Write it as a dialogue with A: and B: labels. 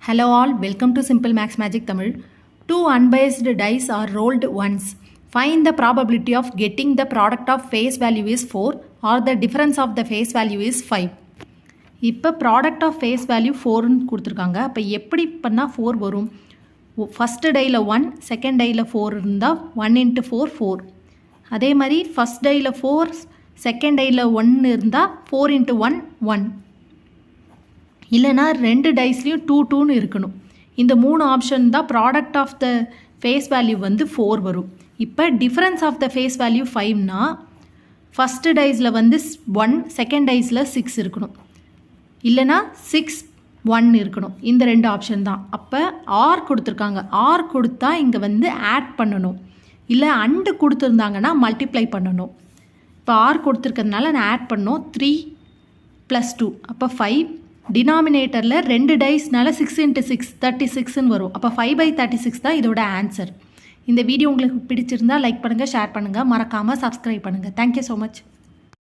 A: Hello all, welcome to Simple Max Magic Tamil. Two unbiased dice are rolled once. Find the probability of getting the product of face value is 4 or the difference of the face value is 5. இப்போ product of face value 4ன்னு கொடுத்துருக்காங்க. அப்போ எப்படி பண்ணால் 4 வரும்? First டையில் 1, second டையில் 4 இருந்தால் 1 × 4 4. அதே மாதிரி first டையில் 4, second டையில் 1 இருந்தால் 4 × 1 1. இல்லைனா ரெண்டு டைஸ்லேயும் 2 2ன்னு இருக்கணும். இந்த 3 ஆப்ஷன் தான் product of the face value வந்து 4 வரும். இப்போ difference of the face value 5னா ஃபஸ்ட்டு டைஸில் வந்து 1, செகண்ட் டைஸில் 6 இருக்கணும். இல்லைனா 6 1 இருக்கணும். இந்த ரெண்டு ஆப்ஷன் தான். அப்போ ஆர் கொடுத்துருக்காங்க. ஆர் கொடுத்தா இங்கே வந்து ஆட் பண்ணணும். இல்லை அண்டு கொடுத்துருந்தாங்கன்னா மல்டிப்ளை பண்ணணும். இப்போ ஆர் கொடுத்துருக்கிறதுனால நான் ஆட் பண்ணோம். 3 + 2 அப்போ 5. டினாமினேட்டரில் ரெண்டு டைஸ்னால 6 × 6 36ன்னு வரும். அப்போ 5/36 தான் இதோட ஆன்சர். இந்த வீடியோ உங்களுக்கு பிடிச்சிருந்தால் லைக் பண்ணுங்கள், ஷேர் பண்ணுங்கள், மறக்காமல் சப்ஸ்கிரைப் பண்ணுங்கள். Thank you so much.